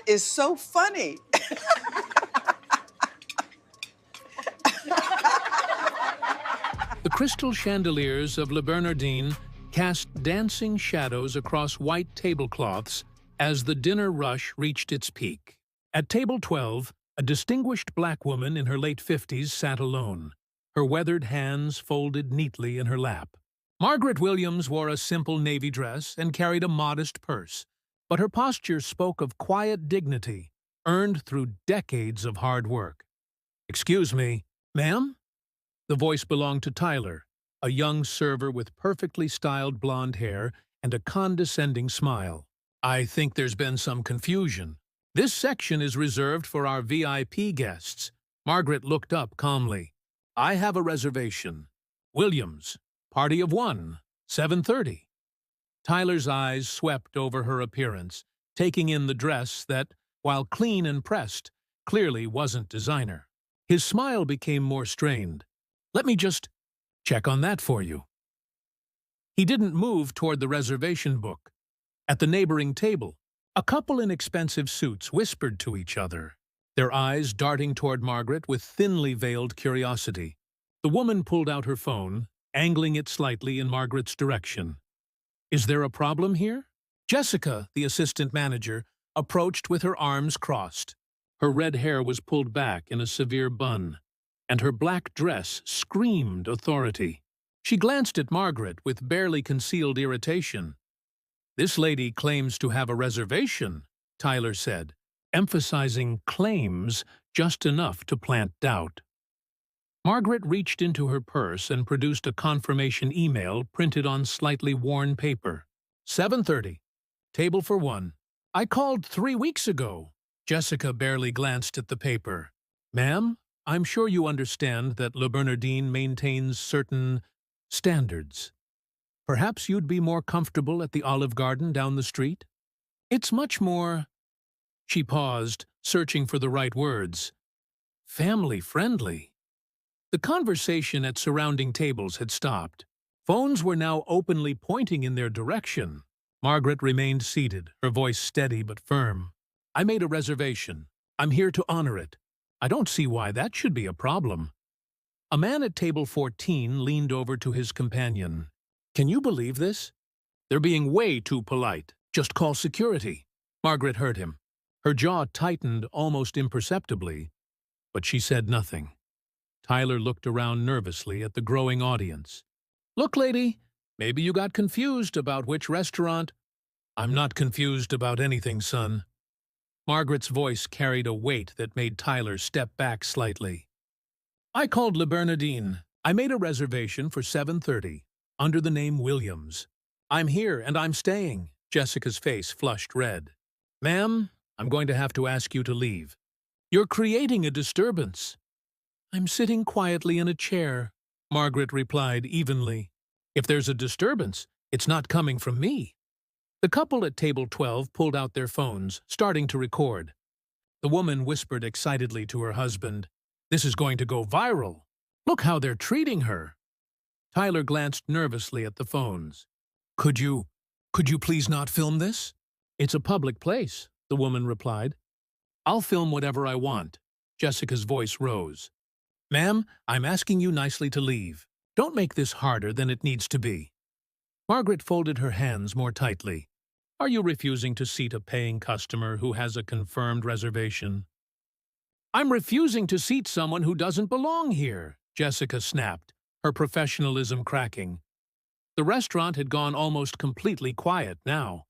is so funny. The crystal chandeliers of Le Bernardin cast dancing shadows across white tablecloths as the dinner rush reached its peak. At table 12, a distinguished black woman in her late 50s sat alone, her weathered hands folded neatly in her lap. Margaret Williams wore a simple navy dress and carried a modest purse, but her posture spoke of quiet dignity, earned through decades of hard work. "Excuse me, ma'am?" The voice belonged to Tyler, a young server with perfectly styled blonde hair and a condescending smile. "I think there's been some confusion. This section is reserved for our VIP guests." Margaret looked up calmly. "I have a reservation. Williams, party of one, 7:30. Tyler's eyes swept over her appearance, taking in the dress that, while clean and pressed, clearly wasn't designer. His smile became more strained. "Let me just check on that for you." He didn't move toward the reservation book. At the neighboring table, a couple in expensive suits whispered to each other, their eyes darting toward Margaret with thinly veiled curiosity. The woman pulled out her phone, angling it slightly in Margaret's direction. "Is there a problem here?" Jessica, the assistant manager, approached with her arms crossed. Her red hair was pulled back in a severe bun, and her black dress screamed authority. She glanced at Margaret with barely concealed irritation. "This lady claims to have a reservation," Tyler said, emphasizing claims just enough to plant doubt. Margaret reached into her purse and produced a confirmation email printed on slightly worn paper. 7:30. Table for one. "I called 3 weeks ago." Jessica barely glanced at the paper. "Ma'am, I'm sure you understand that Le Bernardin maintains certain standards. Perhaps you'd be more comfortable at the Olive Garden down the street? It's much more—" She paused, searching for the right words. "Family-friendly." The conversation at surrounding tables had stopped. Phones were now openly pointing in their direction. Margaret remained seated, her voice steady but firm. "I made a reservation. I'm here to honor it. I don't see why that should be a problem." A man at table 14 leaned over to his companion. "Can you believe this? They're being way too polite. Just call security." Margaret heard him. Her jaw tightened almost imperceptibly, but she said nothing. Tyler looked around nervously at the growing audience. "Look, lady, maybe you got confused about which restaurant—" "I'm not confused about anything, son." Margaret's voice carried a weight that made Tyler step back slightly. "I called Le Bernardin. I made a reservation for 7:30, under the name Williams. I'm here and I'm staying." Jessica's face flushed red. "Ma'am, I'm going to have to ask you to leave. You're creating a disturbance." "I'm sitting quietly in a chair," Margaret replied evenly. "If there's a disturbance, it's not coming from me." The couple at table 12 pulled out their phones, starting to record. The woman whispered excitedly to her husband, "This is going to go viral. Look how they're treating her." Tyler glanced nervously at the phones. Could you please not film this?" "It's a public place," the woman replied. "I'll film whatever I want." Jessica's voice rose. "Ma'am, I'm asking you nicely to leave. Don't make this harder than it needs to be." Margaret folded her hands more tightly. "Are you refusing to seat a paying customer who has a confirmed reservation?" "I'm refusing to seat someone who doesn't belong here," Jessica snapped, her professionalism cracking. The restaurant had gone almost completely quiet now.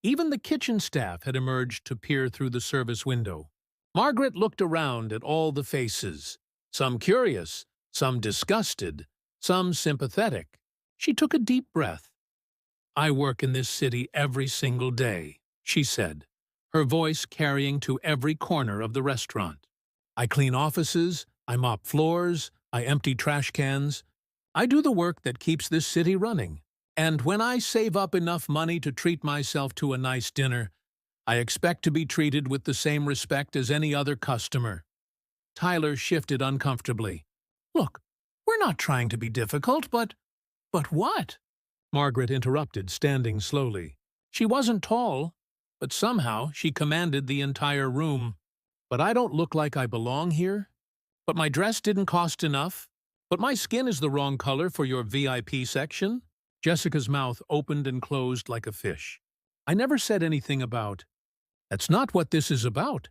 Even the kitchen staff had emerged to peer through the service window. Margaret looked around at all the faces, some curious, some disgusted, some sympathetic. She took a deep breath. "I work in this city every single day," she said, her voice carrying to every corner of the restaurant. "I clean offices, I mop floors, I empty trash cans. I do the work that keeps this city running. And when I save up enough money to treat myself to a nice dinner, I expect to be treated with the same respect as any other customer." Tyler shifted uncomfortably. "Look, we're not trying to be difficult, but what?" Margaret interrupted, standing slowly. She wasn't tall. but somehow she commanded the entire room. But I don't look like I belong here? But my dress didn't cost enough? But my skin is the wrong color for your VIP section? Jessica's mouth opened and closed like a fish. I never said anything about. That's not what this is about.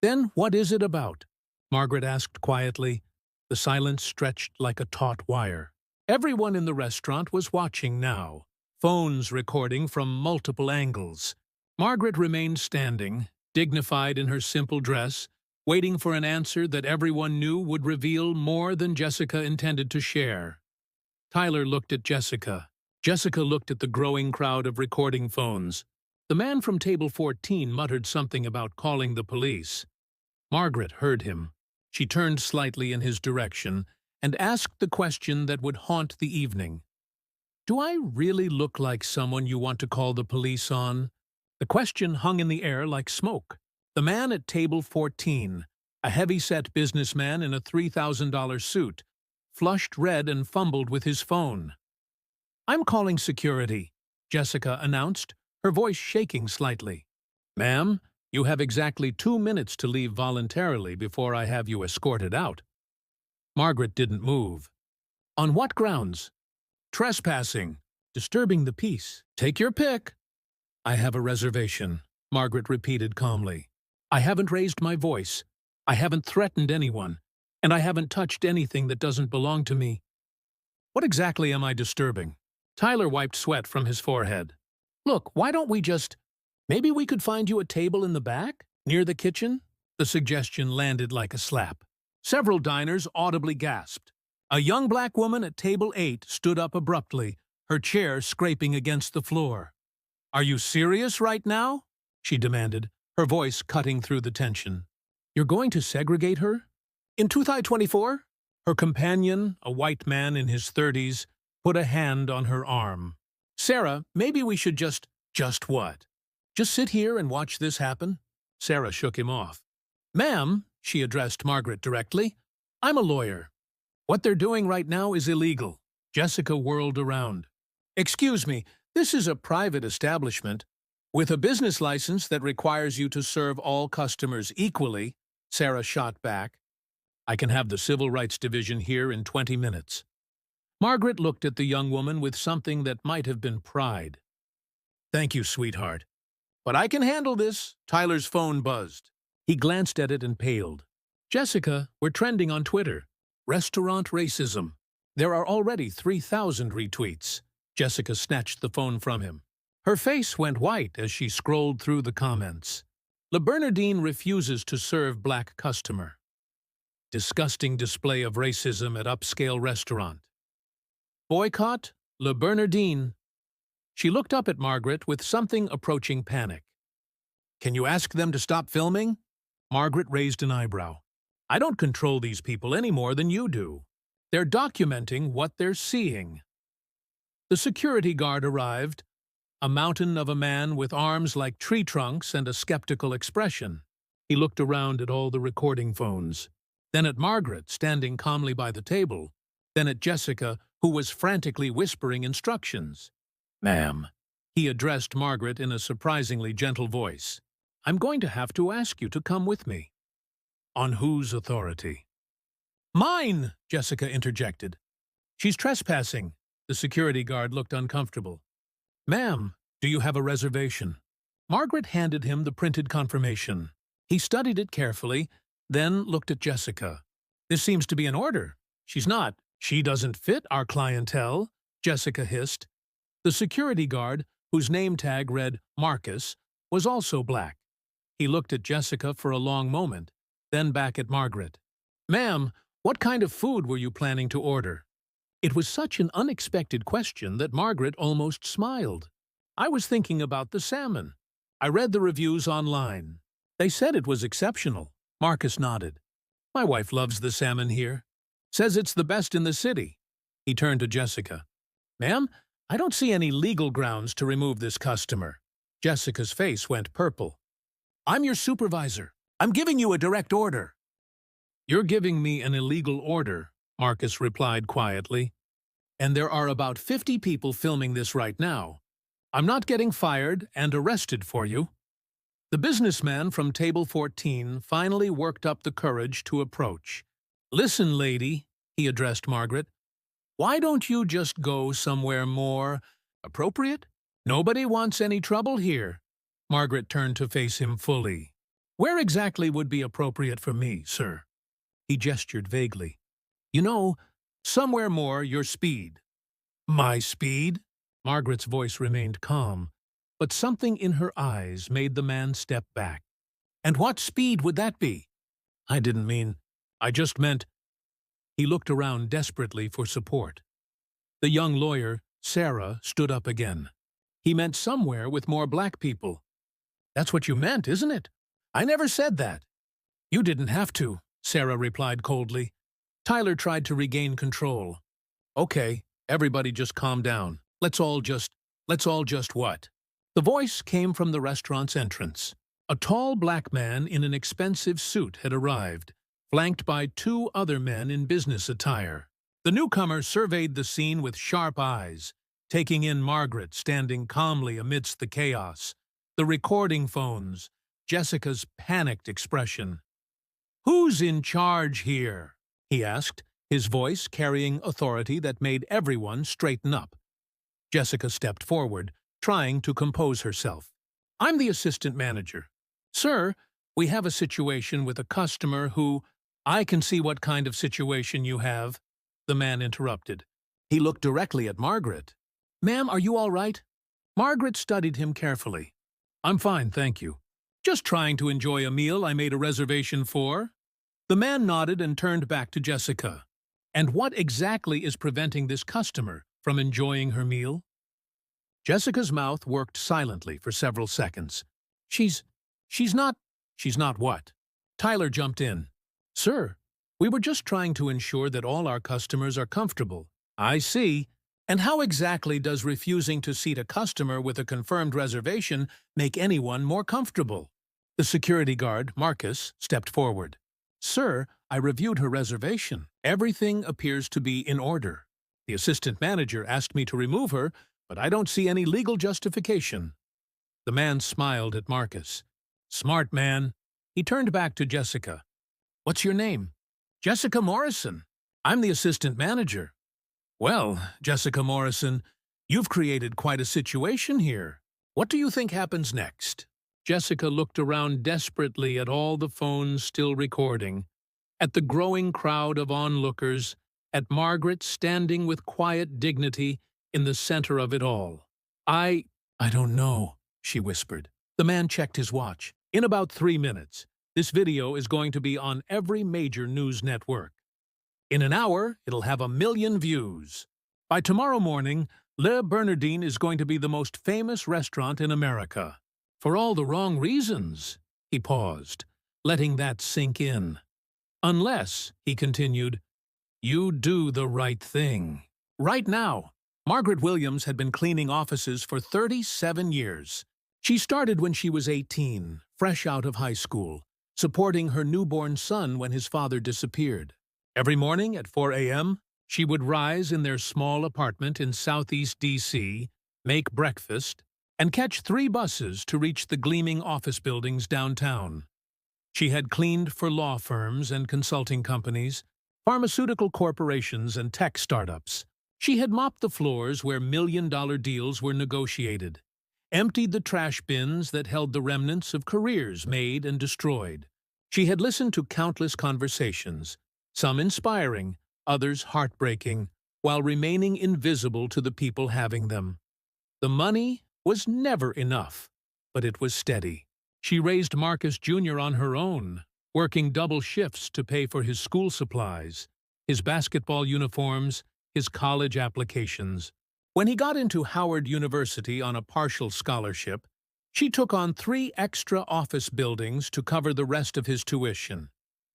Then what is it about? Margaret asked quietly. The silence stretched like a taut wire. Everyone in the restaurant was watching now, phones recording from multiple angles. Margaret remained standing, dignified in her simple dress, waiting for an answer that everyone knew would reveal more than Jessica intended to share. Tyler looked at Jessica. Jessica looked at the growing crowd of recording phones. The man from table 14 muttered something about calling the police. Margaret heard him. She turned slightly in his direction and asked the question that would haunt the evening. Do I really look like someone you want to call the police on? The question hung in the air like smoke. The man at table 14, a heavy-set businessman in a $3,000 suit, flushed red and fumbled with his phone. I'm calling security, Jessica announced, her voice shaking slightly. Ma'am, you have exactly 2 minutes to leave voluntarily before I have you escorted out. Margaret didn't move. On what grounds? Trespassing, disturbing the peace. Take your pick. I have a reservation, Margaret repeated calmly. I haven't raised my voice. I haven't threatened anyone. And I haven't touched anything that doesn't belong to me. What exactly am I disturbing? Tyler wiped sweat from his forehead. Look, why don't we just... Maybe we could find you a table in the back, near the kitchen? The suggestion landed like a slap. Several diners audibly gasped. A young black woman at table 8 stood up abruptly, her chair scraping against the floor. Are you serious right now? She demanded, her voice cutting through the tension. You're going to segregate her? In 2024? Her companion, a white man in his 30s, put a hand on her arm. Sarah, maybe we should just what? Just sit here and watch this happen? Sarah shook him off. Ma'am, she addressed Margaret directly, I'm a lawyer. What they're doing right now is illegal. Jessica whirled around. Excuse me, this is a private establishment. With a business license that requires you to serve all customers equally, Sarah shot back. I can have the Civil Rights Division here in 20 minutes. Margaret looked at the young woman with something that might have been pride. Thank you, sweetheart. But I can handle this. Tyler's phone buzzed. He glanced at it and paled. Jessica, we're trending on Twitter. Restaurant racism. There are already 3,000 retweets. Jessica snatched the phone from him. Her face went white as she scrolled through the comments. Le Bernardine refuses to serve black customer. Disgusting display of racism at upscale restaurant. Boycott Le Bernardine. She looked up at Margaret with something approaching panic. Can you ask them to stop filming? Margaret raised an eyebrow. I don't control these people any more than you do. They're documenting what they're seeing. The security guard arrived, a mountain of a man with arms like tree trunks and a skeptical expression. He looked around at all the recording phones, then at Margaret standing calmly by the table, then at Jessica, who was frantically whispering instructions. Ma'am, he addressed Margaret in a surprisingly gentle voice. I'm going to have to ask you to come with me. On whose authority? Mine, Jessica interjected. She's trespassing. The security guard looked uncomfortable. Ma'am, do you have a reservation? Margaret handed him the printed confirmation. He studied it carefully, then looked at Jessica. This seems to be an order. She's not. She doesn't fit our clientele, Jessica hissed. The security guard, whose name tag read Marcus, was also black. He looked at Jessica for a long moment, then back at Margaret. Ma'am, what kind of food were you planning to order? It was such an unexpected question that Margaret almost smiled. I was thinking about the salmon. I read the reviews online. They said it was exceptional. Marcus nodded. My wife loves the salmon here. Says it's the best in the city. He turned to Jessica. Ma'am, I don't see any legal grounds to remove this customer. Jessica's face went purple. I'm your supervisor. I'm giving you a direct order. You're giving me an illegal order, Marcus replied quietly. And there are about 50 people filming this right now. I'm not getting fired and arrested for you. The businessman from table 14 finally worked up the courage to approach. "Listen, lady," he addressed Margaret. "Why don't you just go somewhere more appropriate? Nobody wants any trouble here." Margaret turned to face him fully. "Where exactly would be appropriate for me, sir?" He gestured vaguely. "You know, somewhere more your speed." "My speed?" Margaret's voice remained calm, but something in her eyes made the man step back. "And what speed would that be?" "I didn't mean. I just meant—" He looked around desperately for support. The young lawyer, Sarah, stood up again. "He meant somewhere with more black people." "That's what you meant, isn't it?" "I never said that." "You didn't have to," Sarah replied coldly. Tyler tried to regain control. "Okay, everybody just calm down. Let's all just what?" The voice came from the restaurant's entrance. A tall black man in an expensive suit had arrived, flanked by two other men in business attire. The newcomer surveyed the scene with sharp eyes, taking in Margaret standing calmly amidst the chaos, the recording phones, Jessica's panicked expression. "Who's in charge here?" he asked, his voice carrying authority that made everyone straighten up. Jessica stepped forward, trying to compose herself. "I'm the assistant manager. Sir, we have a situation with a customer who—" "I can see what kind of situation you have," the man interrupted. He looked directly at Margaret. "Ma'am, are you all right?" Margaret studied him carefully. "I'm fine, thank you. Just trying to enjoy a meal I made a reservation for." The man nodded and turned back to Jessica. "And what exactly is preventing this customer from enjoying her meal?" Jessica's mouth worked silently for several seconds. She's not what?" Tyler jumped in. "Sir, we were just trying to ensure that all our customers are comfortable." "I see. And how exactly does refusing to seat a customer with a confirmed reservation make anyone more comfortable?" The security guard, Marcus, stepped forward. "Sir, I reviewed her reservation. Everything appears to be in order. The assistant manager asked me to remove her, but I don't see any legal justification." The man smiled at Marcus. "Smart man." He turned back to Jessica. "What's your name?" "Jessica Morrison. I'm the assistant manager." "Well, Jessica Morrison, you've created quite a situation here. What do you think happens next?" Jessica looked around desperately at all the phones still recording, at the growing crowd of onlookers, at Margaret standing with quiet dignity in the center of it all. I don't know," she whispered. The man checked his watch. "In about 3 minutes. This video is going to be on every major news network. In an hour, it'll have 1 million views. By tomorrow morning, Le Bernardin is going to be the most famous restaurant in America. For all the wrong reasons." He paused, letting that sink in. "Unless," he continued, "you do the right thing." Right now, Margaret Williams had been cleaning offices for 37 years. She started when she was 18, fresh out of high school, supporting her newborn son when his father disappeared. Every morning at 4 a.m., she would rise in their small apartment in Southeast D.C., make breakfast, and catch 3 buses to reach the gleaming office buildings downtown. She had cleaned for law firms and consulting companies, pharmaceutical corporations and tech startups. She had mopped the floors where million-dollar deals were negotiated, emptied the trash bins that held the remnants of careers made and destroyed. She had listened to countless conversations, some inspiring, others heartbreaking, while remaining invisible to the people having them. The money was never enough, but it was steady. She raised Marcus Jr. on her own, working double shifts to pay for his school supplies, his basketball uniforms, his college applications. When he got into Howard University on a partial scholarship, she took on 3 extra office buildings to cover the rest of his tuition.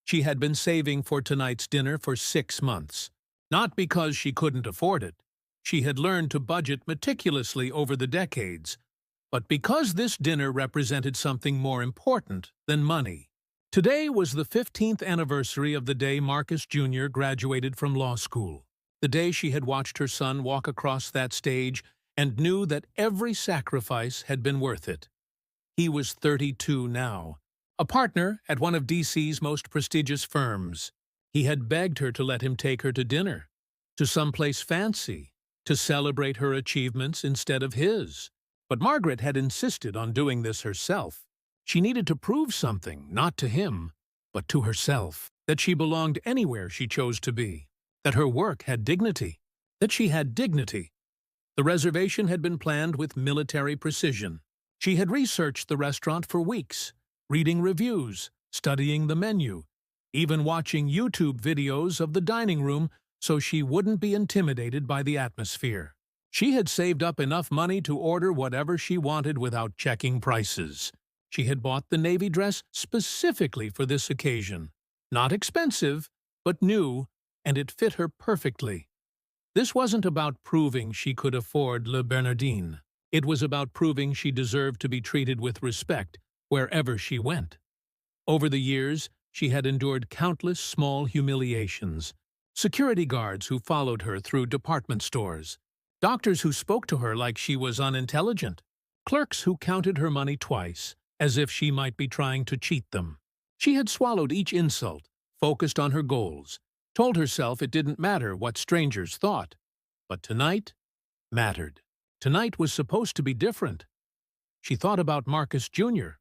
She had been saving for tonight's dinner for 6 months, not because she couldn't afford it. She had learned to budget meticulously over the decades, but because this dinner represented something more important than money. Today was the 15th anniversary of the day Marcus Jr. graduated from law school, the day she had watched her son walk across that stage and knew that every sacrifice had been worth it. He was 32 now, a partner at one of DC's most prestigious firms. He had begged her to let him take her to dinner, to someplace fancy, to celebrate her achievements instead of his. But Margaret had insisted on doing this herself. She needed to prove something, not to him, but to herself, that she belonged anywhere she chose to be, that her work had dignity, that she had dignity. The reservation had been planned with military precision. She had researched the restaurant for weeks, reading reviews, studying the menu, even watching YouTube videos of the dining room so she wouldn't be intimidated by the atmosphere. She had saved up enough money to order whatever she wanted without checking prices. She had bought the navy dress specifically for this occasion. Not expensive, but new, and it fit her perfectly. This wasn't about proving she could afford Le Bernardin. It was about proving she deserved to be treated with respect wherever she went. Over the years, she had endured countless small humiliations. Security guards who followed her through department stores. Doctors who spoke to her like she was unintelligent. Clerks who counted her money twice, as if she might be trying to cheat them. She had swallowed each insult, focused on her goals, told herself it didn't matter what strangers thought. But tonight mattered. Tonight was supposed to be different. She thought about Marcus Jr.,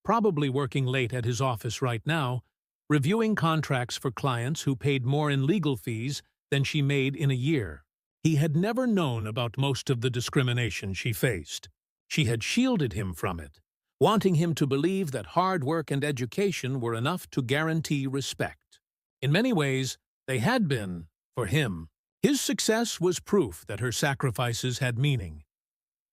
probably working late at his office right now, reviewing contracts for clients who paid more in legal fees than she made in a year. He had never known about most of the discrimination she faced. She had shielded him from it, wanting him to believe that hard work and education were enough to guarantee respect. In many ways, they had been, for him. His success was proof that her sacrifices had meaning.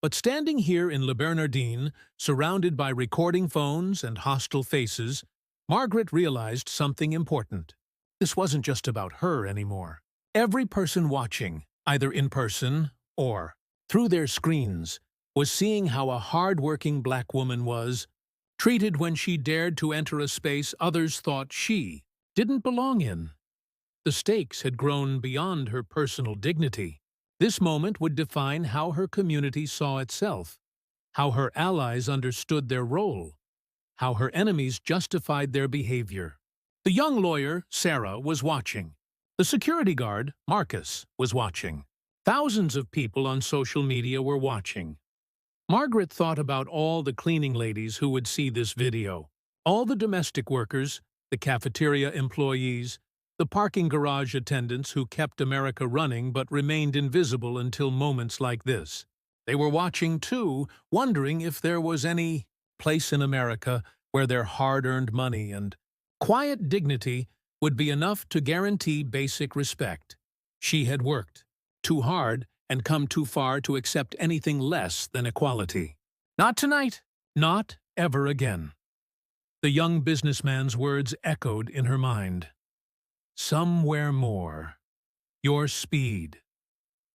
But standing here in Le Bernardin, surrounded by recording phones and hostile faces, Margaret realized something important. This wasn't just about her anymore. Every person watching, either in person or through their screens, was seeing how a hard-working black woman was treated when she dared to enter a space others thought she didn't belong in. The stakes had grown beyond her personal dignity. This moment would define how her community saw itself, how her allies understood their role, how her enemies justified their behavior. The young lawyer, Sarah, was watching. The security guard, Marcus, was watching. Thousands of people on social media were watching. Margaret thought about all the cleaning ladies who would see this video, all the domestic workers, the cafeteria employees, the parking garage attendants who kept America running but remained invisible until moments like this. They were watching, too, wondering if there was any place in America where their hard-earned money and quiet dignity would be enough to guarantee basic respect. She had worked too hard and come too far to accept anything less than equality. Not tonight, not ever again. The young businessman's words echoed in her mind. Somewhere more. Your speed.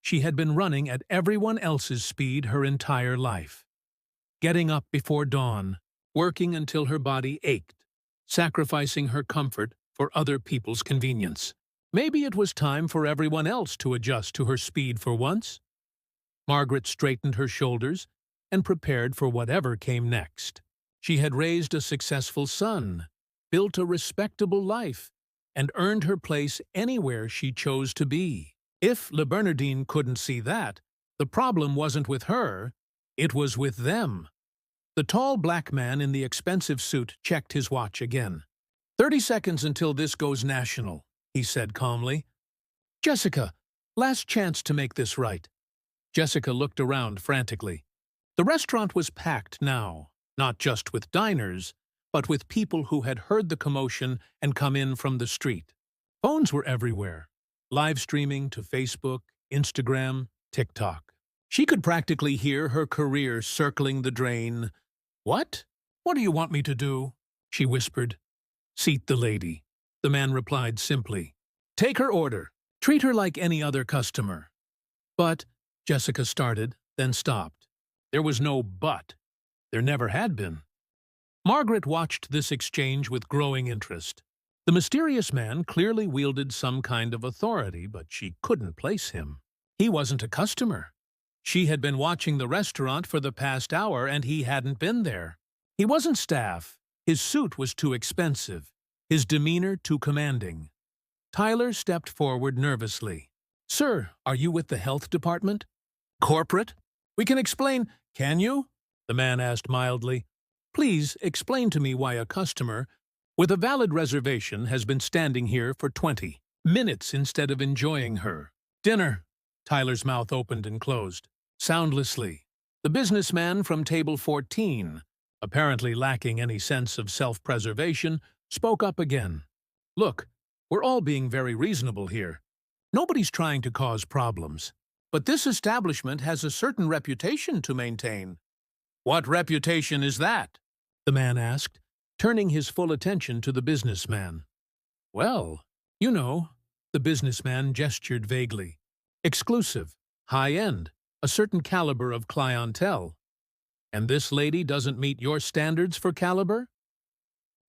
She had been running at everyone else's speed her entire life. Getting up before dawn, working until her body ached, sacrificing her comfort for other people's convenience. Maybe it was time for everyone else to adjust to her speed for once. Margaret straightened her shoulders and prepared for whatever came next. She had raised a successful son, built a respectable life, and earned her place anywhere she chose to be. If Le Bernardin couldn't see that, the problem wasn't with her, it was with them. The tall black man in the expensive suit checked his watch again. 30 seconds until this goes national, he said calmly. Jessica, last chance to make this right. Jessica looked around frantically. The restaurant was packed now, not just with diners, but with people who had heard the commotion and come in from the street. Phones were everywhere, live streaming to Facebook, Instagram, TikTok. She could practically hear her career circling the drain. What? What do you want me to do? She whispered. Seat the lady. The man replied simply. Take her order. Treat her like any other customer. But, Jessica started, then stopped. There was no but. There never had been. Margaret watched this exchange with growing interest. The mysterious man clearly wielded some kind of authority, but she couldn't place him. He wasn't a customer. She had been watching the restaurant for the past hour, and he hadn't been there. He wasn't staff. His suit was too expensive, his demeanor too commanding. Tyler stepped forward nervously. "Sir, are you with the health department?" "Corporate? We can explain—" "Can you?" the man asked mildly. "Please explain to me why a customer with a valid reservation has been standing here for 20 minutes instead of enjoying her dinner." Tyler's mouth opened and closed, soundlessly. The businessman from table 14, apparently lacking any sense of self-preservation, spoke up again. "Look, we're all being very reasonable here. Nobody's trying to cause problems. But this establishment has a certain reputation to maintain." "What reputation is that?" the man asked, turning his full attention to the businessman. "Well, you know," the businessman gestured vaguely. "Exclusive, high-end, a certain caliber of clientele. And this lady doesn't meet your standards for caliber?"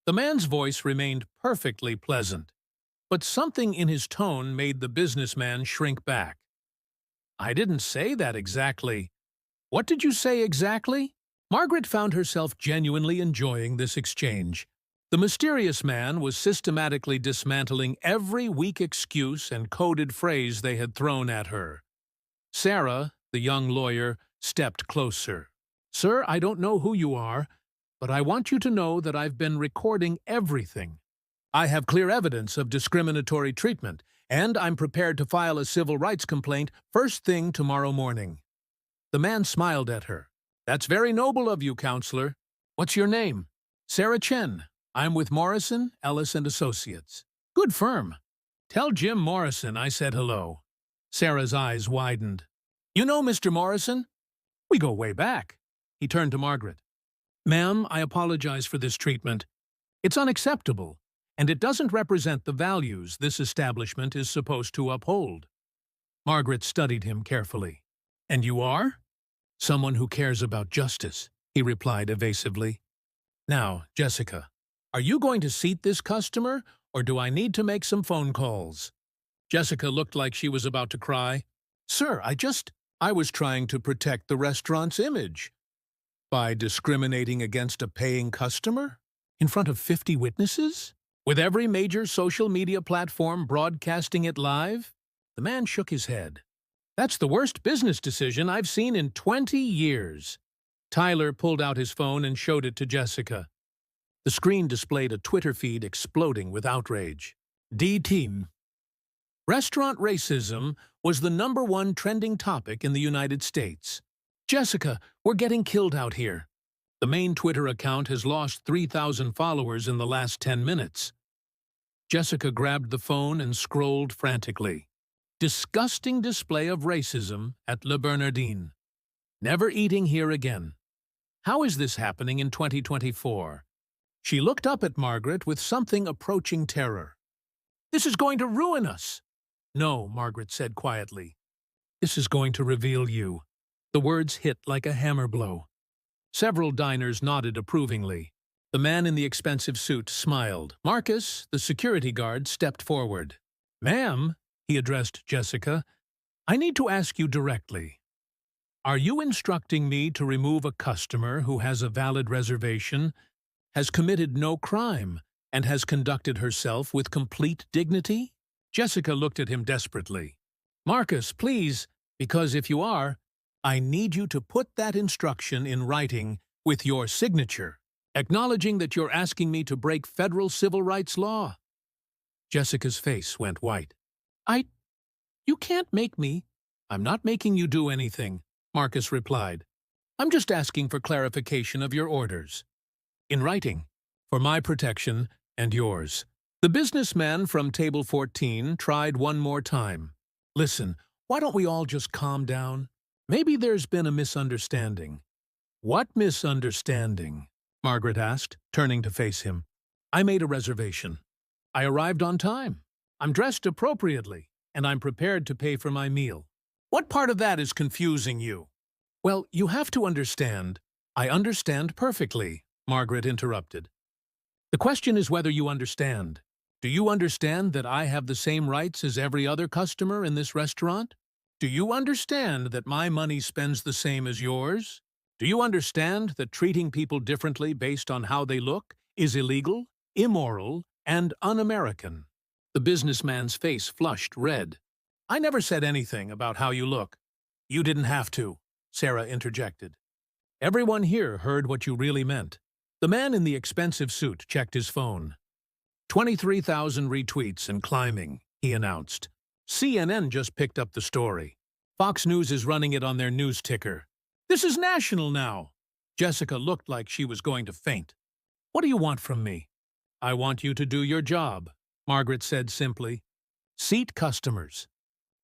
The man's voice remained perfectly pleasant, but something in his tone made the businessman shrink back. "I didn't say that exactly." "What did you say exactly?" Margaret found herself genuinely enjoying this exchange. The mysterious man was systematically dismantling every weak excuse and coded phrase they had thrown at her. Sarah, the young lawyer, stepped closer. "Sir, I don't know who you are, but I want you to know that I've been recording everything. I have clear evidence of discriminatory treatment, and I'm prepared to file a civil rights complaint first thing tomorrow morning." The man smiled at her. "That's very noble of you, counselor. What's your name?" "Sarah Chen. I'm with Morrison, Ellis & Associates." "Good firm. Tell Jim Morrison I said hello." Sarah's eyes widened. "You know Mr. Morrison?" "We go way back." He turned to Margaret. "Ma'am, I apologize for this treatment. It's unacceptable, and it doesn't represent the values this establishment is supposed to uphold." Margaret studied him carefully. "And you are?" "Someone who cares about justice," he replied evasively. "Now, Jessica, are you going to seat this customer, or do I need to make some phone calls?" Jessica looked like she was about to cry. "Sir, I was trying to protect the restaurant's image." "By discriminating against a paying customer? In front of 50 witnesses? With every major social media platform broadcasting it live?" The man shook his head. "That's the worst business decision I've seen in 20 years. Tyler pulled out his phone and showed it to Jessica. The screen displayed a Twitter feed exploding with outrage. D-Team. Restaurant racism was the #1 trending topic in the United States. "Jessica, we're getting killed out here." The main Twitter account has lost 3,000 followers in the last 10 minutes. Jessica grabbed the phone and scrolled frantically. "Disgusting display of racism at Le Bernardin. Never eating here again. How is this happening in 2024? She looked up at Margaret with something approaching terror. "This is going to ruin us." "No," Margaret said quietly. "This is going to reveal you." The words hit like a hammer blow. Several diners nodded approvingly. The man in the expensive suit smiled. Marcus, the security guard, stepped forward. "Ma'am," he addressed Jessica, "I need to ask you directly. Are you instructing me to remove a customer who has a valid reservation, has committed no crime, and has conducted herself with complete dignity?" Jessica looked at him desperately. "Marcus, please, because if you are, I need you to put that instruction in writing with your signature, acknowledging that you're asking me to break federal civil rights law." Jessica's face went white. You can't make me." "I'm not making you do anything," Marcus replied. "I'm just asking for clarification of your orders. In writing, for my protection and yours." The businessman from table 14 tried one more time. "Listen, why don't we all just calm down? Maybe there's been a misunderstanding." "What misunderstanding?" Margaret asked, turning to face him. "I made a reservation. I arrived on time. I'm dressed appropriately, and I'm prepared to pay for my meal. What part of that is confusing you?" "Well, you have to understand." "I understand perfectly," Margaret interrupted. "The question is whether you understand. Do you understand that I have the same rights as every other customer in this restaurant? Do you understand that my money spends the same as yours? Do you understand that treating people differently based on how they look is illegal, immoral, and un-American? The businessman's face flushed red. I never said anything about how you look. You didn't have to, Sarah interjected. Everyone here heard what you really meant. The man in the expensive suit checked his phone. 23,000 retweets and climbing, he announced. CNN just picked up the story. Fox News is running it on their news ticker. This is national now. Jessica looked like she was going to faint. What do you want from me? I want you to do your job, Margaret said simply. Seat customers.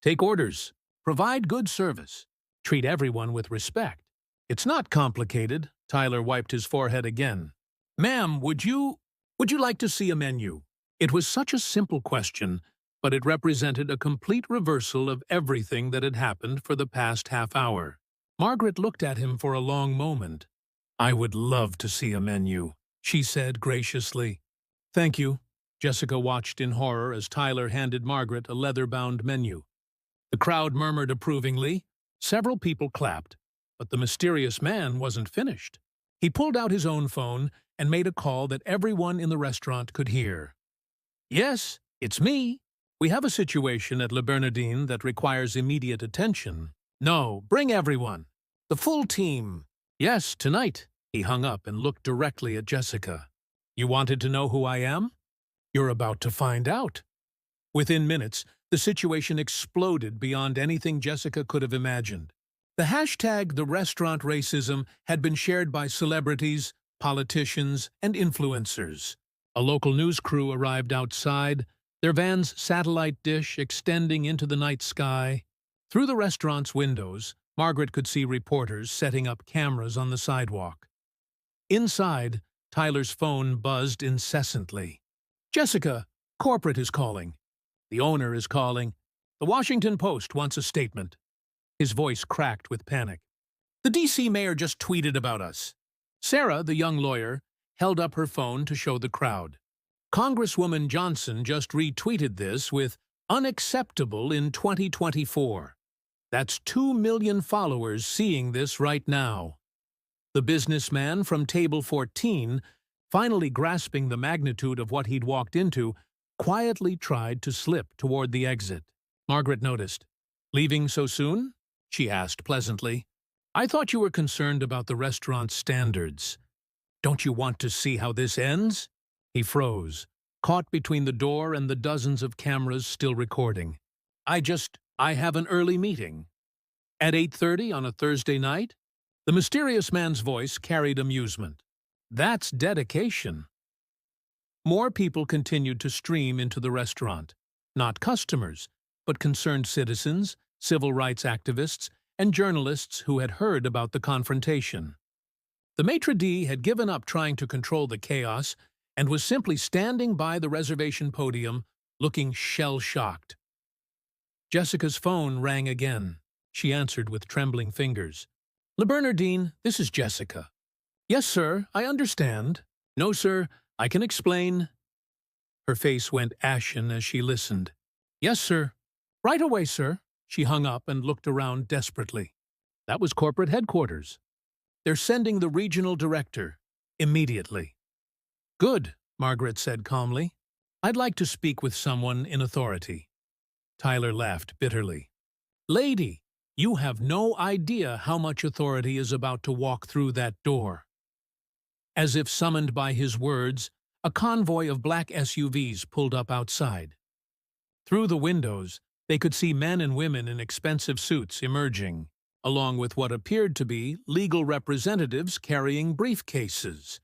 Take orders. Provide good service. Treat everyone with respect. It's not complicated. Tyler wiped his forehead again. Ma'am, would you like to see a menu? It was such a simple question, but it represented a complete reversal of everything that had happened for the past half hour. Margaret looked at him for a long moment. I would love to see a menu, she said graciously. Thank you. Jessica watched in horror as Tyler handed Margaret a leather-bound menu. The crowd murmured approvingly. Several people clapped, but the mysterious man wasn't finished. He pulled out his own phone and made a call that everyone in the restaurant could hear. Yes, it's me. We have a situation at Le Bernardin that requires immediate attention. No, bring everyone. The full team. Yes, tonight. He hung up and looked directly at Jessica. You wanted to know who I am? You're about to find out. Within minutes, the situation exploded beyond anything Jessica could have imagined. The hashtag #TheRestaurantRacism had been shared by celebrities, politicians, and influencers. A local news crew arrived outside, their van's satellite dish extending into the night sky. Through the restaurant's windows, Margaret could see reporters setting up cameras on the sidewalk. Inside, Tyler's phone buzzed incessantly. Jessica, corporate is calling. The owner is calling. The Washington Post wants a statement. His voice cracked with panic. The D.C. mayor just tweeted about us. Sarah, the young lawyer, held up her phone to show the crowd. Congresswoman Johnson just retweeted this with unacceptable in 2024. That's 2 million followers seeing this right now. The businessman from Table 14, finally grasping the magnitude of what he'd walked into, quietly tried to slip toward the exit. Margaret noticed. Leaving so soon? She asked pleasantly. I thought you were concerned about the restaurant's standards. Don't you want to see how this ends? He froze, caught between the door and the dozens of cameras still recording. I have an early meeting. At 8:30 on a Thursday night? The mysterious man's voice carried amusement. That's dedication. More people continued to stream into the restaurant. Not customers, but concerned citizens, civil rights activists, and journalists who had heard about the confrontation. The maitre d' had given up trying to control the chaos and was simply standing by the reservation podium, looking shell-shocked. Jessica's phone rang again. She answered with trembling fingers. Le Bernardin, this is Jessica. Yes, sir, I understand. No, sir, I can explain. Her face went ashen as she listened. Yes, sir. Right away, sir. She hung up and looked around desperately. That was corporate headquarters. They're sending the regional director. Immediately. Good, Margaret said calmly. I'd like to speak with someone in authority. Tyler laughed bitterly. Lady, you have no idea how much authority is about to walk through that door. As if summoned by his words, a convoy of black SUVs pulled up outside. Through the windows, they could see men and women in expensive suits emerging, along with what appeared to be legal representatives carrying briefcases.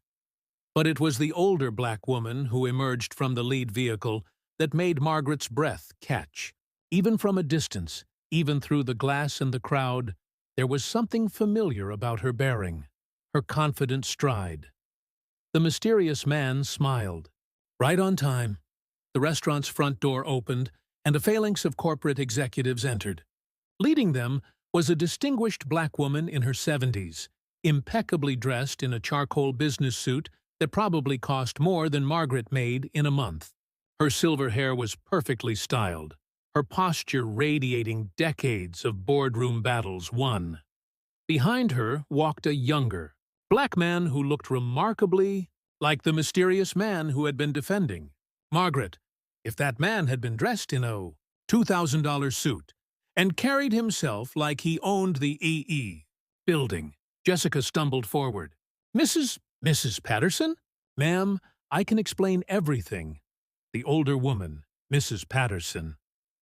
But it was the older black woman who emerged from the lead vehicle that made Margaret's breath catch. Even from a distance, even through the glass and the crowd, there was something familiar about her bearing, her confident stride. The mysterious man smiled. Right on time. The restaurant's front door opened, and a phalanx of corporate executives entered. Leading them was a distinguished black woman in her 70s, impeccably dressed in a charcoal business suit that probably cost more than Margaret made in a month. Her silver hair was perfectly styled, her posture radiating decades of boardroom battles won. Behind her walked a younger, black man who looked remarkably like the mysterious man who had been defending Margaret. If that man had been dressed in a $2,000 suit and carried himself like he owned the EE building. Jessica stumbled forward. Mrs. Patterson? Ma'am, I can explain everything. The older woman, Mrs. Patterson,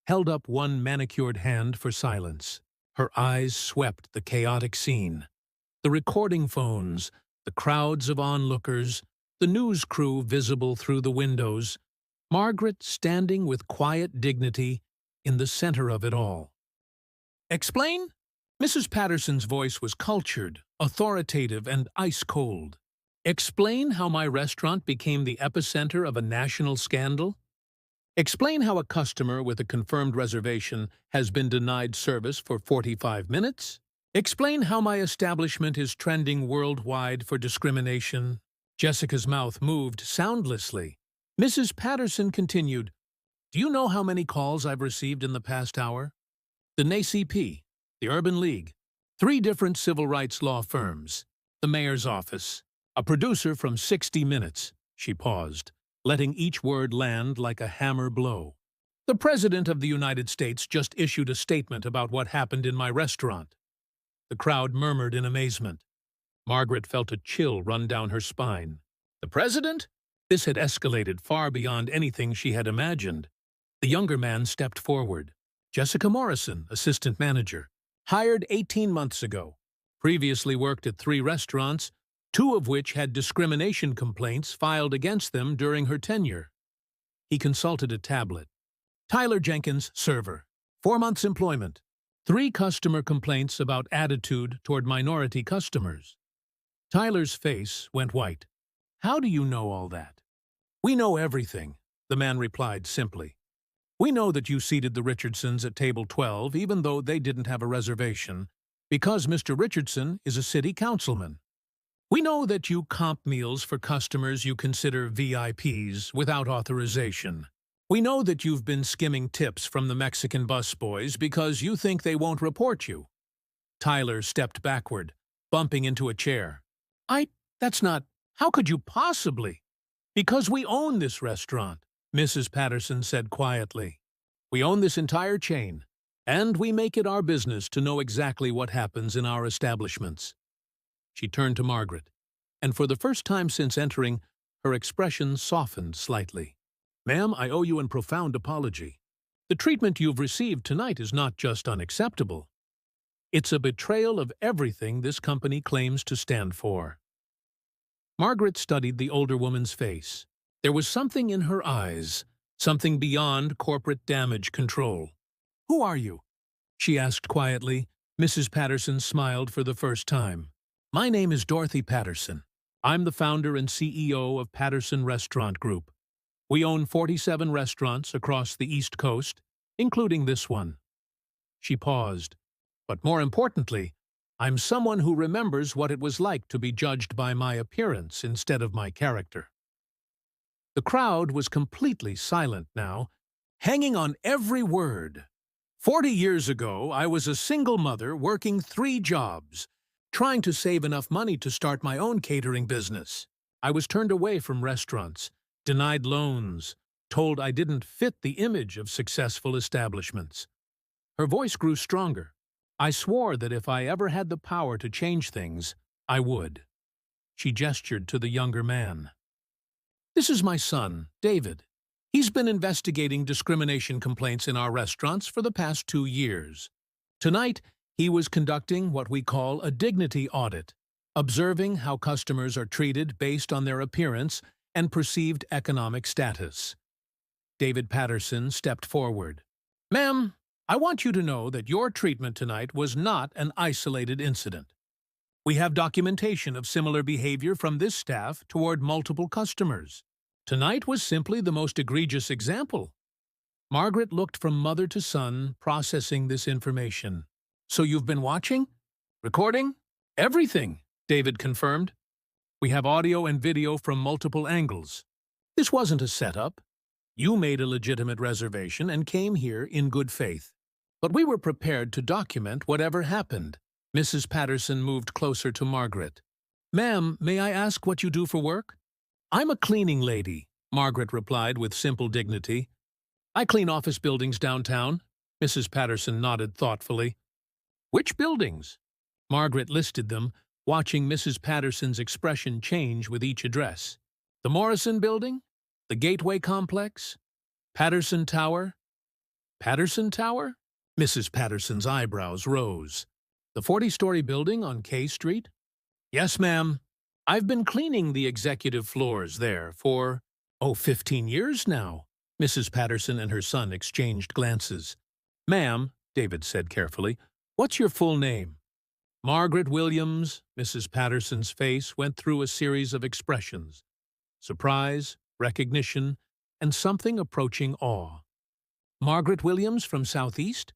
held up one manicured hand for silence. Her eyes swept the chaotic scene. The recording phones, the crowds of onlookers, the news crew visible through the windows, Margaret standing with quiet dignity in the center of it all. Explain? Mrs. Patterson's voice was cultured, authoritative, and ice-cold. Explain how my restaurant became the epicenter of a national scandal? Explain how a customer with a confirmed reservation has been denied service for 45 minutes? Explain how my establishment is trending worldwide for discrimination? Jessica's mouth moved soundlessly. Mrs. Patterson continued, Do you know how many calls I've received in the past hour? The NACP, the Urban League, 3 different civil rights law firms, the mayor's office, a producer from 60 Minutes. She paused, letting each word land like a hammer blow. The President of the United States just issued a statement about what happened in my restaurant. The crowd murmured in amazement. Margaret felt a chill run down her spine. The President? This had escalated far beyond anything she had imagined. The younger man stepped forward. Jessica Morrison, assistant manager, hired 18 months ago. Previously worked at 3 restaurants, 2 of which had discrimination complaints filed against them during her tenure. He consulted a tablet. Tyler Jenkins, server. 4 months employment. 3 customer complaints about attitude toward minority customers. Tyler's face went white. How do you know all that? We know everything, the man replied simply. We know that you seated the Richardsons at table 12 even though they didn't have a reservation, because Mr. Richardson is a city councilman. We know that you comp meals for customers you consider VIPs without authorization. We know that you've been skimming tips from the Mexican busboys because you think they won't report you. Tyler stepped backward, bumping into a chair. That's not, how could you possibly? Because we own this restaurant, Mrs. Patterson said quietly. We own this entire chain, and we make it our business to know exactly what happens in our establishments. She turned to Margaret, and for the first time since entering, her expression softened slightly. Ma'am, I owe you a profound apology. The treatment you've received tonight is not just unacceptable. It's a betrayal of everything this company claims to stand for. Margaret studied the older woman's face. There was something in her eyes, something beyond corporate damage control. Who are you? She asked quietly. Mrs. Patterson smiled for the first time. My name is Dorothy Patterson. I'm the founder and CEO of Patterson Restaurant Group. We own 47 restaurants across the East Coast, including this one. She paused. But more importantly, I'm someone who remembers what it was like to be judged by my appearance instead of my character. The crowd was completely silent now, hanging on every word. 40 years ago, I was a single mother working 3 jobs, trying to save enough money to start my own catering business. I was turned away from restaurants, denied loans, told I didn't fit the image of successful establishments. Her voice grew stronger. I swore that if I ever had the power to change things, I would. She gestured to the younger man. This is my son, David. He's been investigating discrimination complaints in our restaurants for the past 2 years. Tonight, he was conducting what we call a dignity audit, observing how customers are treated based on their appearance and perceived economic status. David Patterson stepped forward. Ma'am, I want you to know that your treatment tonight was not an isolated incident. We have documentation of similar behavior from this staff toward multiple customers. Tonight was simply the most egregious example. Margaret looked from mother to son, processing this information. So you've been watching? Recording? Everything, David confirmed. We have audio and video from multiple angles. This wasn't a setup. You made a legitimate reservation and came here in good faith. But we were prepared to document whatever happened. Mrs. Patterson moved closer to Margaret. "Ma'am, may I ask what you do for work?" "I'm a cleaning lady," Margaret replied with simple dignity. "I clean office buildings downtown." Mrs. Patterson nodded thoughtfully. "Which buildings?" Margaret listed them, watching Mrs. Patterson's expression change with each address. "The Morrison Building? The Gateway Complex? Patterson Tower?" "Patterson Tower?" Mrs. Patterson's eyebrows rose. "The 40-story building on K Street?" "Yes, ma'am. I've been cleaning the executive floors there for, 15 years now." Mrs. Patterson and her son exchanged glances. "Ma'am," David said carefully, "what's your full name?" "Margaret Williams." Mrs. Patterson's face went through a series of expressions: surprise, recognition, and something approaching awe. "Margaret Williams from Southeast?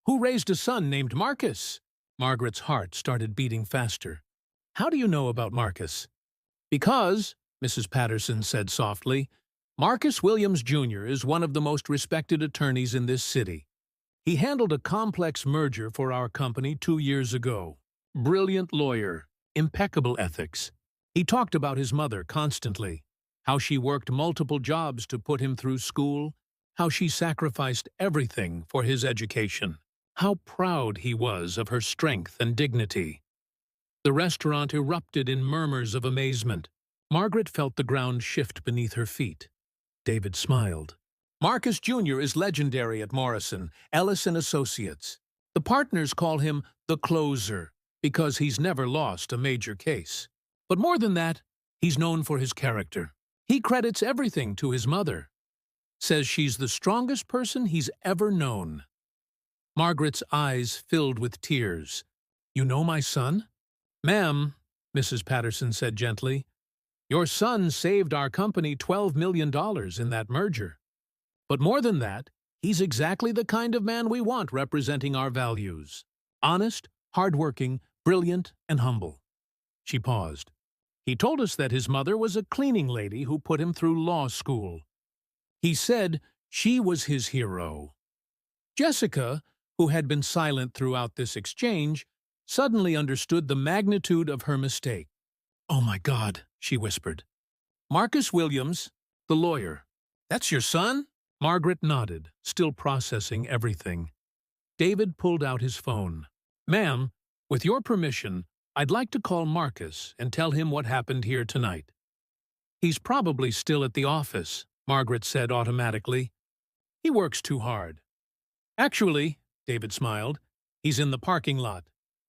Who raised a son named Marcus?" Margaret's heart started beating faster. "How do you know about Marcus?" "Because," Mrs. Patterson said softly, "Marcus Williams, Jr. is one of the most respected attorneys in this city. He handled a complex merger for our company 2 years ago. Brilliant lawyer, impeccable ethics. He talked about his mother constantly, how she worked multiple jobs to put him through school, how she sacrificed everything for his education, how proud he was of her strength and dignity." The restaurant erupted in murmurs of amazement. Margaret felt the ground shift beneath her feet. David smiled. "Marcus Jr. is legendary at Morrison, Ellis and Associates. The partners call him the closer because he's never lost a major case. But more than that, he's known for his character. He credits everything to his mother. Says she's the strongest person he's ever known." Margaret's eyes filled with tears. "You know my son?" "Ma'am," Mrs. Patterson said gently, "your son saved our company $12 million in that merger. But more than that, he's exactly the kind of man we want representing our values. Honest, hardworking, brilliant, and humble." She paused. "He told us that his mother was a cleaning lady who put him through law school. He said she was his hero." Jessica, who had been silent throughout this exchange, suddenly understood the magnitude of her mistake. "Oh my God," she whispered. "Marcus Williams, the lawyer. That's your son?" Margaret nodded, still processing everything. David pulled out his phone. "Ma'am, with your permission, I'd like to call Marcus and tell him what happened here tonight." "He's probably still at the office," Margaret said automatically. "He works too hard." "Actually," David smiled, "he's in the parking lot.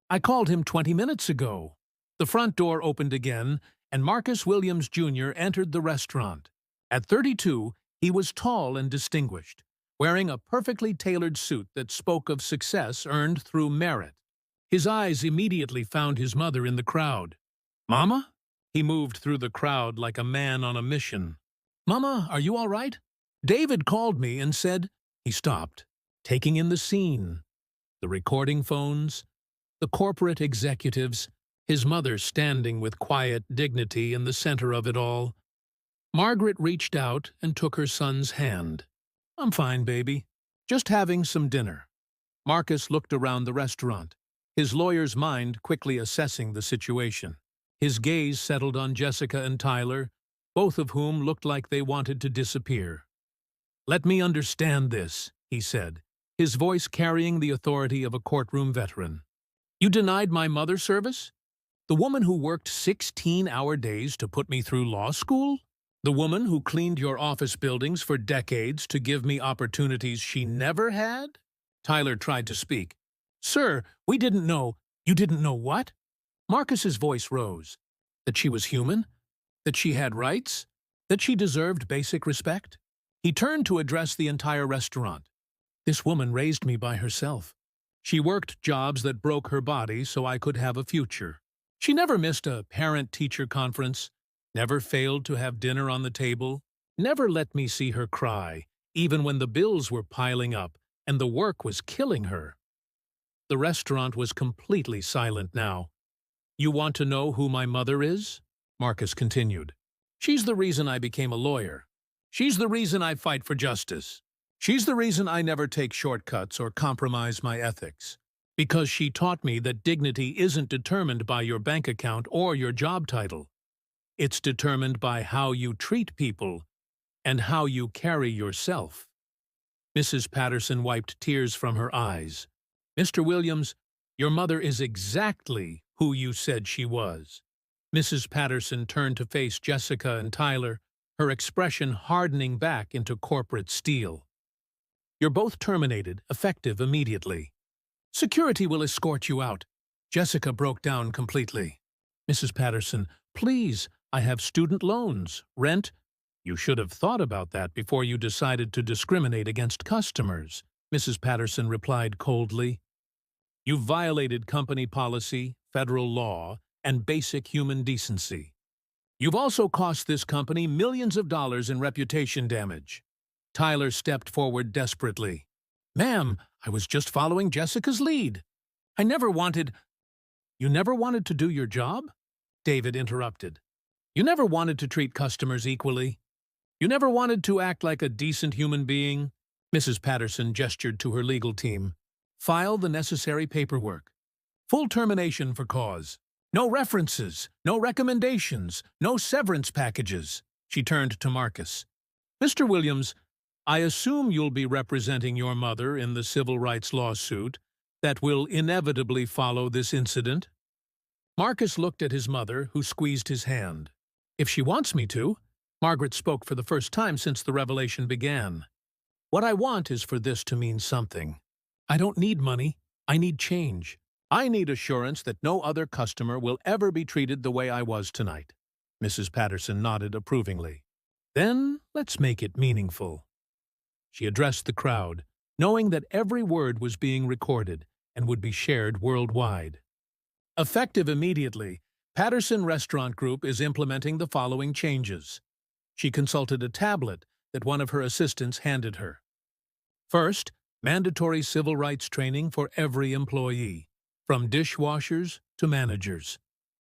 I called him 20 minutes ago." The front door opened again, and Marcus Williams, Jr. entered the restaurant. At 32, he was tall and distinguished, wearing a perfectly tailored suit that spoke of success earned through merit. His eyes immediately found his mother in the crowd. "Mama?" He moved through the crowd like a man on a mission. "Mama, are you all right? David called me and said—" He stopped, taking in the scene. The recording phones, the corporate executives, his mother standing with quiet dignity in the center of it all. Margaret reached out and took her son's hand. "I'm fine, baby. Just having some dinner." Marcus looked around the restaurant, his lawyer's mind quickly assessing the situation. His gaze settled on Jessica and Tyler, both of whom looked like they wanted to disappear. "Let me understand this," he said, his voice carrying the authority of a courtroom veteran. "You denied my mother service? The woman who worked 16-hour days to put me through law school? The woman who cleaned your office buildings for decades to give me opportunities she never had?" Tyler tried to speak. "Sir, we didn't know." "You didn't know what?" Marcus's voice rose. "That she was human? That she had rights? That she deserved basic respect?" He turned to address the entire restaurant. "This woman raised me by herself. She worked jobs that broke her body so I could have a future. She never missed a parent-teacher conference, never failed to have dinner on the table, never let me see her cry, even when the bills were piling up and the work was killing her." The restaurant was completely silent now. "You want to know who my mother is?" Marcus continued. "She's the reason I became a lawyer. She's the reason I fight for justice. She's the reason I never take shortcuts or compromise my ethics. Because she taught me that dignity isn't determined by your bank account or your job title. It's determined by how you treat people and how you carry yourself. Mrs. Patterson wiped tears from her eyes. Mr. Williams, your mother is exactly who you said she was. Mrs. Patterson turned to face Jessica and Tyler, her expression hardening back into corporate steel. You're both terminated, effective immediately. Security will escort you out. Jessica broke down completely. Mrs. Patterson, please, I have student loans, rent. You should have thought about that before you decided to discriminate against customers, Mrs. Patterson replied coldly. You've violated company policy, federal law, and basic human decency. You've also cost this company millions of dollars in reputation damage. Tyler stepped forward desperately. Ma'am, I was just following Jessica's lead. You never wanted to do your job? David interrupted. You never wanted to treat customers equally? You never wanted to act like a decent human being? Mrs. Patterson gestured to her legal team. File the necessary paperwork. Full termination for cause. No references, no recommendations, no severance packages. She turned to Marcus. Mr. Williams, I assume you'll be representing your mother in the civil rights lawsuit that will inevitably follow this incident. Marcus looked at his mother, who squeezed his hand. If she wants me to. Margaret spoke for the first time since the revelation began. What I want is for this to mean something. I don't need money. I need change. I need assurance that no other customer will ever be treated the way I was tonight. Mrs. Patterson nodded approvingly. Then let's make it meaningful. She addressed the crowd, knowing that every word was being recorded and would be shared worldwide. Effective immediately, Patterson Restaurant Group is implementing the following changes. She consulted a tablet that one of her assistants handed her. First, mandatory civil rights training for every employee, from dishwashers to managers.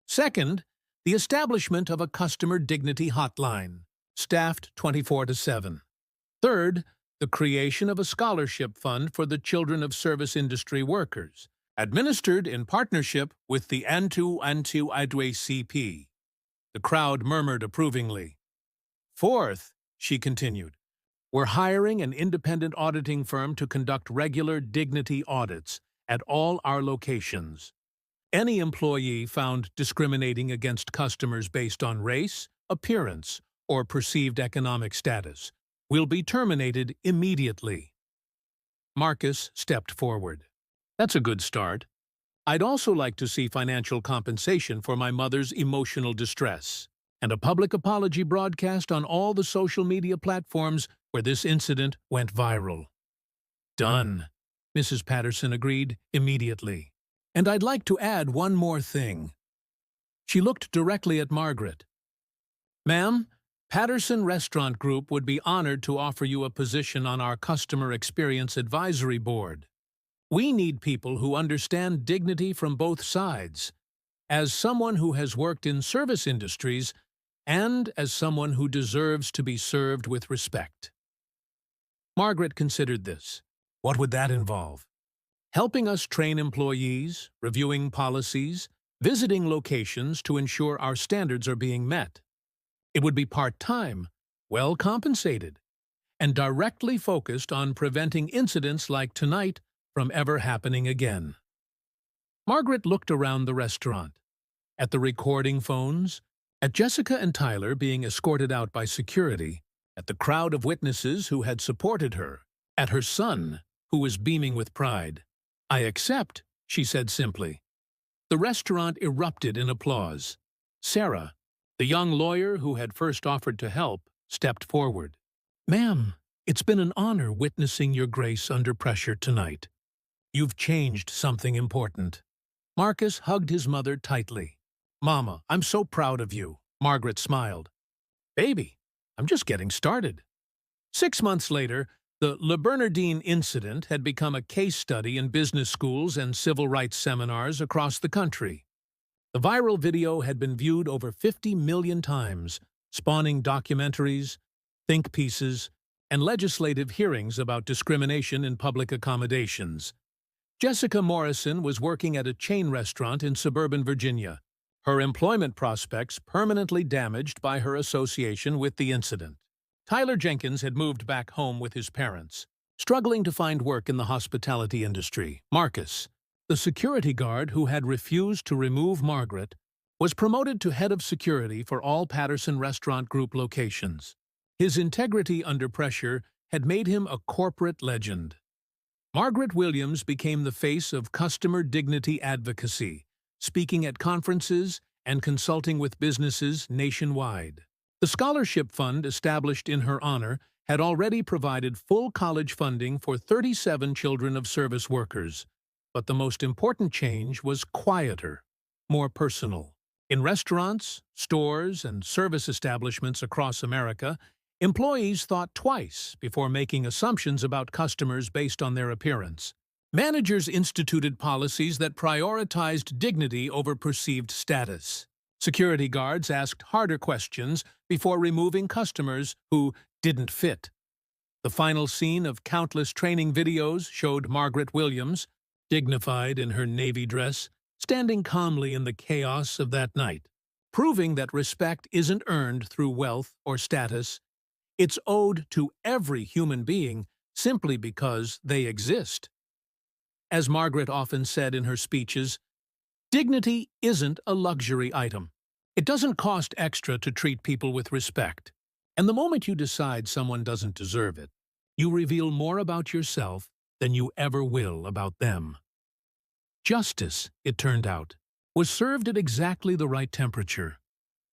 Second, the establishment of a customer dignity hotline, staffed 24/7. Third, the creation of a scholarship fund for the children of service industry workers, administered in partnership with the Antu Adwe CP. The crowd murmured approvingly. Fourth, she continued, we're hiring an independent auditing firm to conduct regular dignity audits at all our locations. Any employee found discriminating against customers based on race, appearance, or perceived economic status will be terminated immediately. Marcus stepped forward. That's a good start. I'd also like to see financial compensation for my mother's emotional distress, and a public apology broadcast on all the social media platforms where this incident went viral. Done, Mrs. Patterson agreed immediately. And I'd like to add one more thing. She looked directly at Margaret. Ma'am, Patterson Restaurant Group would be honored to offer you a position on our Customer Experience Advisory Board. We need people who understand dignity from both sides. As someone who has worked in service industries, and as someone who deserves to be served with respect. Margaret considered this. What would that involve? Helping us train employees, reviewing policies, visiting locations to ensure our standards are being met. It would be part-time, well compensated, and directly focused on preventing incidents like tonight from ever happening again. Margaret looked around the restaurant, at the recording phones, at Jessica and Tyler being escorted out by security, at the crowd of witnesses who had supported her, at her son, who was beaming with pride. I accept, she said simply. The restaurant erupted in applause. Sarah, the young lawyer who had first offered to help, stepped forward. Ma'am, it's been an honor witnessing your grace under pressure tonight. You've changed something important. Marcus hugged his mother tightly. Mama, I'm so proud of you. Margaret smiled. Baby, I'm just getting started. 6 months later, the Le Bernardine incident had become a case study in business schools and civil rights seminars across the country. The viral video had been viewed over 50 million times, spawning documentaries, think pieces, and legislative hearings about discrimination in public accommodations. Jessica Morrison was working at a chain restaurant in suburban Virginia, her employment prospects permanently damaged by her association with the incident. Tyler Jenkins had moved back home with his parents, struggling to find work in the hospitality industry. Marcus, the security guard who had refused to remove Margaret, was promoted to head of security for all Patterson Restaurant Group locations. His integrity under pressure had made him a corporate legend. Margaret Williams became the face of customer dignity advocacy, speaking at conferences and consulting with businesses nationwide. The scholarship fund established in her honor had already provided full college funding for 37 children of service workers. But the most important change was quieter, more personal. In restaurants, stores, and service establishments across America, employees thought twice before making assumptions about customers based on their appearance. Managers instituted policies that prioritized dignity over perceived status. Security guards asked harder questions before removing customers who didn't fit. The final scene of countless training videos showed Margaret Williams, dignified in her navy dress, standing calmly in the chaos of that night, proving that respect isn't earned through wealth or status. It's owed to every human being simply because they exist. As Margaret often said in her speeches, dignity isn't a luxury item. It doesn't cost extra to treat people with respect. And the moment you decide someone doesn't deserve it, you reveal more about yourself than you ever will about them. Justice, it turned out, was served at exactly the right temperature.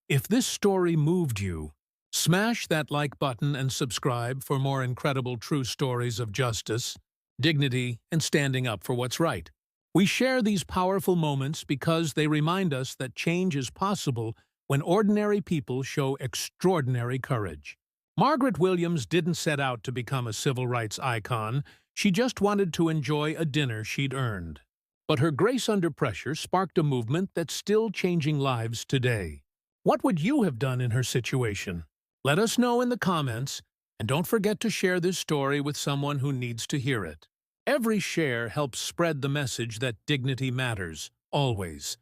If this story moved you, smash that like button and subscribe for more incredible true stories of justice, dignity, and standing up for what's right. We share these powerful moments because they remind us that change is possible when ordinary people show extraordinary courage. Margaret Williams didn't set out to become a civil rights icon. She just wanted to enjoy a dinner she'd earned. But her grace under pressure sparked a movement that's still changing lives today. What would you have done in her situation? Let us know in the comments, and don't forget to share this story with someone who needs to hear it. Every share helps spread the message that dignity matters, always.